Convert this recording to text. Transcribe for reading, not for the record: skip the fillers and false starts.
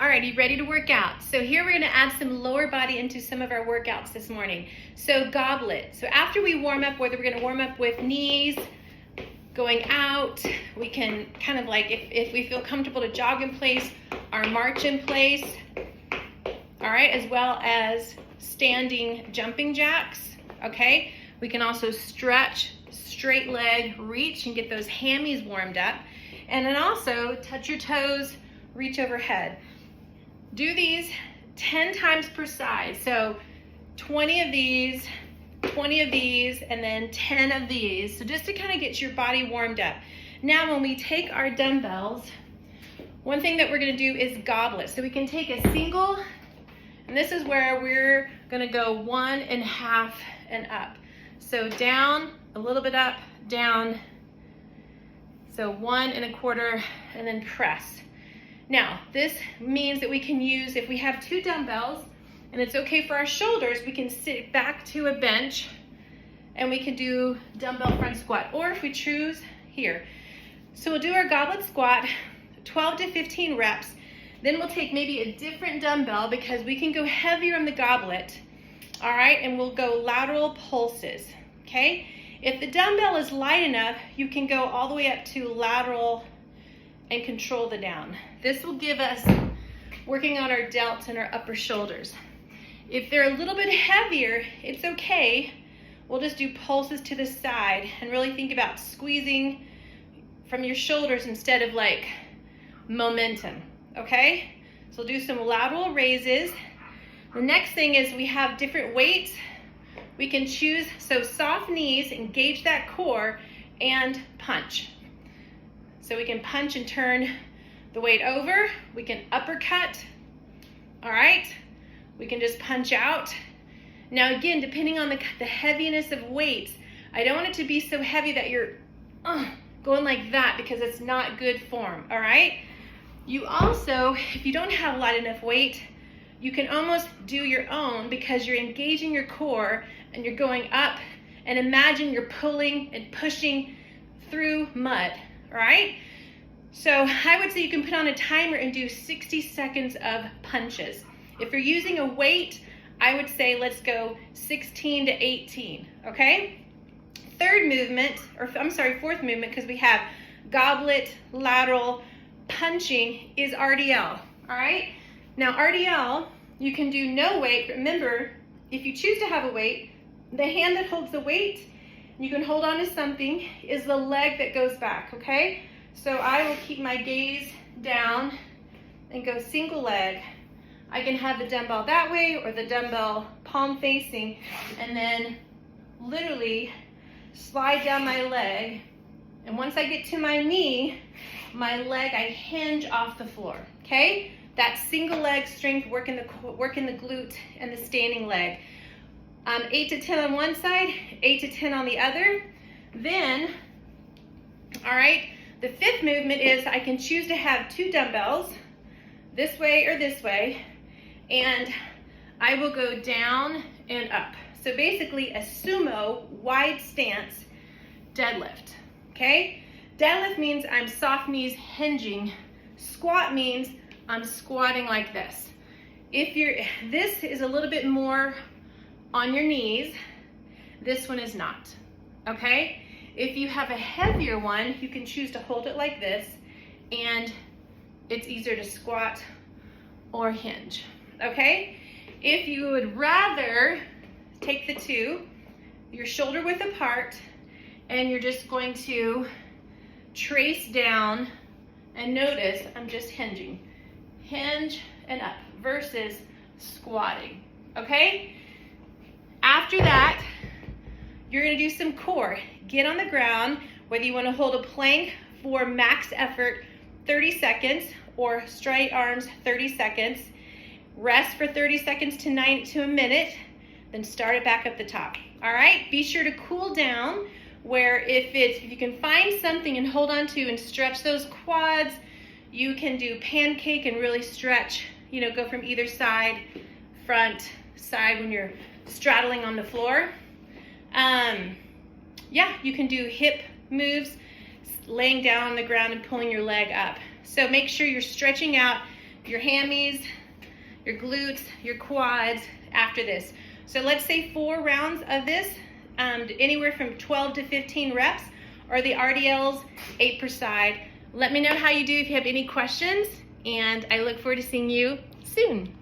right, you ready to work out? So here we're gonna add some lower body into some of our workouts this morning. So goblet. So after we warm up, whether we're gonna warm up with knees, going out, we can kind of like, if we feel comfortable to jog in place, our march in place, all right, as well as standing jumping jacks, okay? We can also stretch, straight leg, reach, and get those hammies warmed up. And then also touch your toes, reach overhead. Do these 10 times per side. So 20 of these, 20 of these, and then 10 of these. So just to kind of get your body warmed up. Now when we take our dumbbells, one thing that we're gonna do is goblet. So we can take a single, and this is where we're gonna go 1.5 and up. So down, a little bit up, down. So 1.25 and then press. Now, this means that we can use, if we have 2 dumbbells, and it's okay for our shoulders, we can sit back to a bench and we can do dumbbell front squat, or if we choose, here. So we'll do our goblet squat, 12 to 15 reps. Then we'll take maybe a different dumbbell because we can go heavier on the goblet, all right? And we'll go lateral pulses, okay? If the dumbbell is light enough, you can go all the way up to lateral and control the down. This will give us working on our delts and our upper shoulders. If they're a little bit heavier, it's okay. We'll just do pulses to the side and really think about squeezing from your shoulders instead of like momentum, okay? So we'll do some lateral raises. The next thing is we have different weights. We can choose, so soft knees, engage that core, and punch. So we can punch and turn the weight over. We can uppercut, all right? We can just punch out. Now again, depending on the heaviness of weights, I don't want it to be so heavy that you're going like that because it's not good form, all right? You also, if you don't have light enough weight, you can almost do your own because you're engaging your core and you're going up, and imagine you're pulling and pushing through mud, all right? So I would say you can put on a timer and do 60 seconds of punches. If you're using a weight, I would say let's go 16 to 18, okay? Fourth movement, because we have goblet, lateral, punching is RDL, all right? Now RDL, you can do no weight. Remember, if you choose to have a weight, the hand that holds the weight, you can hold on to something, is the leg that goes back, okay? So I will keep my gaze down and go single leg. I can have the dumbbell that way or the dumbbell palm facing, and then literally slide down my leg. And once I get to my knee, my leg, I hinge off the floor, okay? That single leg strength, working the glute and the standing leg. 8 to 10 on one side, 8 to 10 on the other. Then, all right, the fifth movement is I can choose to have 2 dumbbells, this way or this way, and I will go down and up. So basically a sumo wide stance deadlift, okay? Deadlift means I'm soft knees hinging. Squat means I'm squatting like this. This is a little bit more on your knees. This one is not, okay? If you have a heavier one, you can choose to hold it like this, and it's easier to squat or hinge, okay? If you would rather take the 2, your shoulder width apart, and you're just going to trace down, and notice I'm just hinging. Hinge and up versus squatting, okay? After that, you're gonna do some core. Get on the ground, whether you wanna hold a plank for max effort, 30 seconds, or straight arms, 30 seconds. Rest for 30 seconds to a minute, then start it back up the top, all right? Be sure to cool down, where if you can find something and hold on to and stretch those quads, you can do pancake and really stretch, go from either side, front, side when you're straddling on the floor. Yeah, you can do hip moves, laying down on the ground and pulling your leg up. So make sure you're stretching out your hammies, your glutes, your quads after this. So let's say 4 rounds of this, anywhere from 12 to 15 reps, or the RDLs, 8 per side. Let me know how you do if you have any questions, and I look forward to seeing you soon.